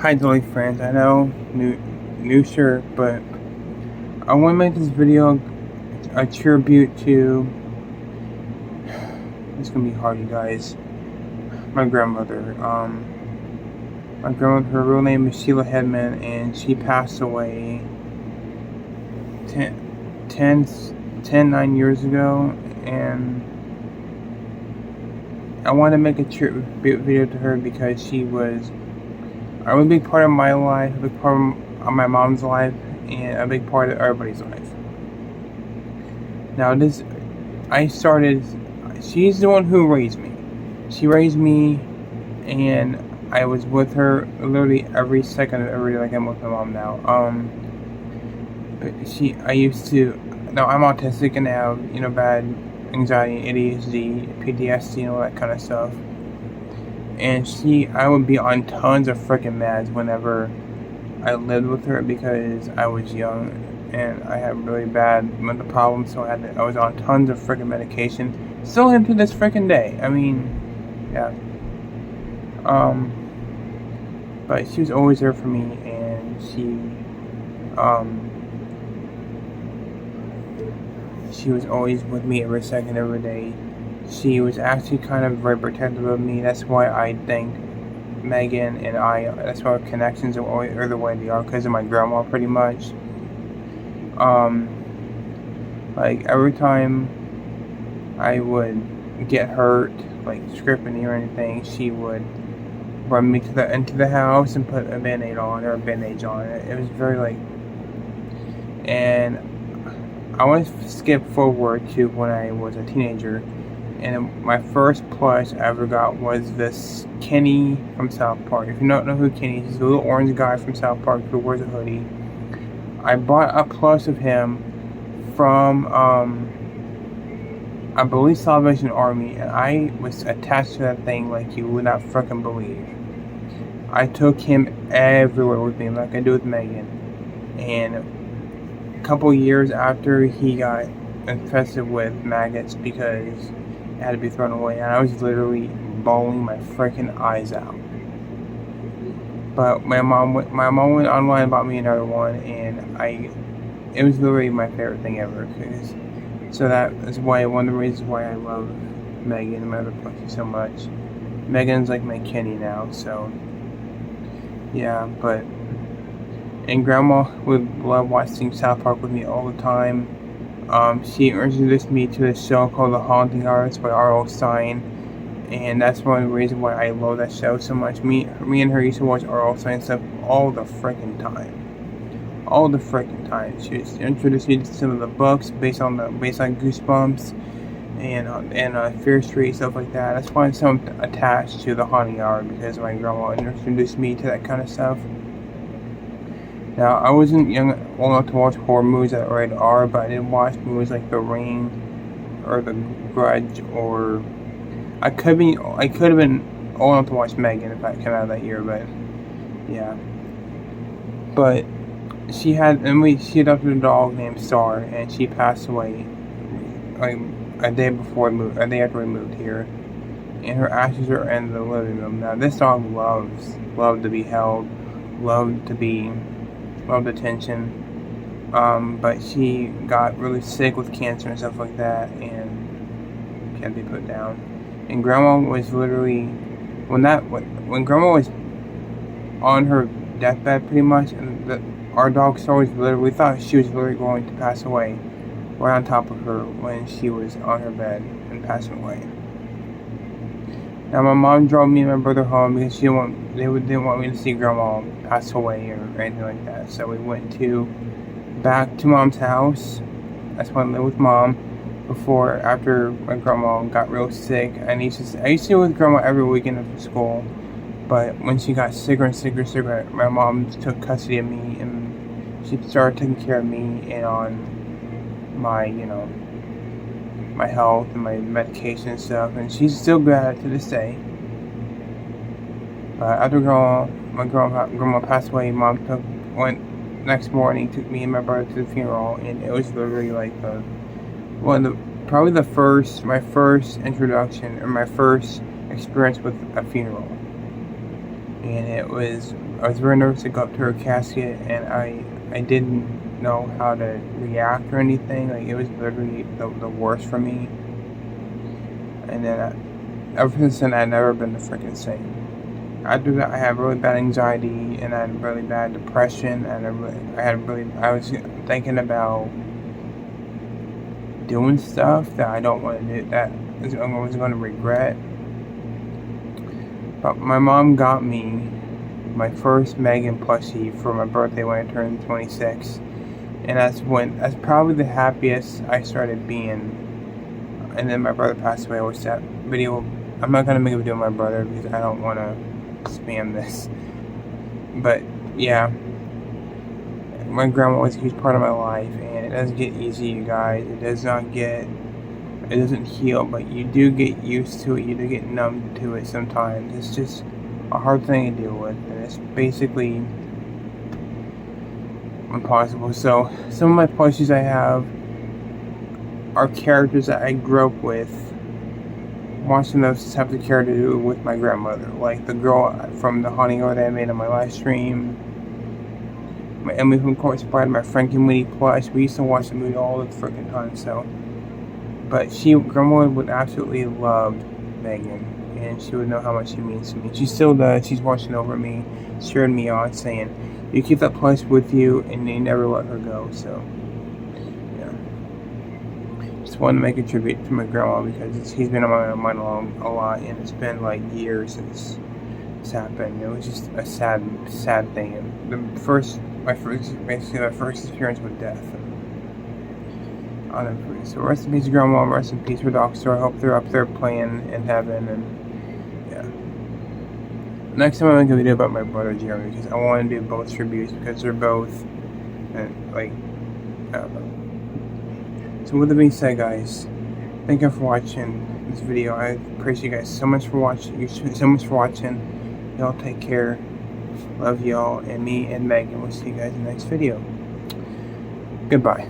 Hi, Dolly friends. I know, new shirt, but I want to make this video a tribute to. It's gonna be hard, you guys. My grandmother. My grandmother. Her real name is Sheila Hedman, and she passed away 9 years ago. And I want to make a tribute video to her because she was a really big part of my life, a big part of my mom's life, and a big part of everybody's life. Now she's the one who raised me. She raised me, and I was with her literally every second of every day like I'm with my mom now. But now I'm autistic and I have, bad anxiety, ADHD, PTSD, and all that kind of stuff. And I would be on tons of freaking meds whenever I lived with her because I was young and I had really bad mental problems, so I was on tons of freaking medication. Still am to this freaking day. I mean, yeah. But she was always there for me, and she was always with me every second, every day. She was actually kind of very protective of me. That's why I think Megan and that's why our connections are the way they are, because of my grandma, pretty much. Like every time I would get hurt, like scripting or anything, she would run me into the house and put a band-aid on or a bandage on. It was very and I want to skip forward to when I was a teenager, and my first plush I ever got was this Kenny from South Park. If you don't know who Kenny is, he's the little orange guy from South Park who wears a hoodie. I bought a plush of him from I believe Salvation Army, and I was attached to that thing like you would not fucking believe. I took him everywhere with me, like I do with Megan. And a couple years after, he got infested with maggots because it had to be thrown away, and I was literally bawling my freaking eyes out. But my mom went online and bought me another one, and it was literally my favorite thing ever. So that is one of the reasons why I love Megan and my other plushie so much. Megan's like my Kenny now, so yeah. And Grandma would love watching South Park with me all the time. She introduced me to this show called The Haunting Hours by R.L. Stine, and that's one of the reasons why I love that show so much. Me and her used to watch R.L. Stine stuff all the freaking time. She introduced me to some of the books based on Goosebumps and Fear Street, stuff like that. That's why I'm so attached to The Haunting Hour, because my grandma introduced me to that kind of stuff. Now, I wasn't old enough to watch horror movies that rated R, but I did watch movies like The Ring or The Grudge, or I could have been old enough to watch Megan if that came out that year, but yeah. But she adopted a dog named Star, and she passed away like a day after we moved here. And her ashes are in the living room. Now, this dog loved to be held, loved attention. But she got really sick with cancer and stuff like that, and can't be put down. And Grandma was literally when Grandma was on her deathbed, pretty much, and our dog Star was we thought she was literally going to pass away right on top of her when she was on her bed and passing away. Now, my mom drove me and my brother home because they didn't want me to see Grandma pass away or anything like that. So we went back to Mom's house. That's when I lived with Mom after my grandma got real sick. I used to be with Grandma every weekend after school. But when she got sicker and sicker, my mom took custody of me, and she started taking care of me and on my health and my medication and stuff. And she's still good at it to this day. After my grandma passed away, Mom went next morning, took me and my brother to the funeral, and it was literally like my first introduction or my first experience with a funeral. and I was very nervous to go up to her casket, and I didn't know how to react or anything. Like, it was literally the worst for me. And then ever since then, I've never been the freaking same. After that, I had really bad anxiety, and I had really bad depression, and I was thinking about doing stuff that I don't want to do, that I was going to regret. But my mom got me my first Megan plushie for my birthday when I turned 26, and that's probably the happiest I started being. And then my brother passed away, which that video, I'm not gonna make a video of my brother because I don't want to spam this. But yeah, my grandma was a huge part of my life, and it doesn't get easy, you guys. It doesn't heal, but you do get used to it. You do get numb to it sometimes. It's just a hard thing to deal with, and it's basically impossible. So some of my plushies I have are characters that I grew up with, watching those types of characters with my grandmother, like the girl from the Honey Girl that I made on my live stream, my Emily from Court Spider, my Frankie Moody plush. We used to watch the movie all the freaking time. So, but grandma would absolutely love Megan, and she would know how much she means to me. She still does. She's watching over me, cheering me on, saying, "You keep that plush with you, and you never let her go." So, yeah. Just wanted to make a tribute to my grandma because he's been on my mind a lot, and it's been like years since this happened. It was just a sad thing. And my first experience with death. So rest in peace, grandma. Rest in peace, her doctor. I hope they're up there playing in heaven. And yeah. Next time I'm gonna video about my brother Jeremy because I want to do both tributes because they're both, like, I don't know. So with that being said, guys, thank you for watching this video. I appreciate you guys so much for watching. Y'all take care. Love y'all, and me and Megan will see you guys in the next video. Goodbye.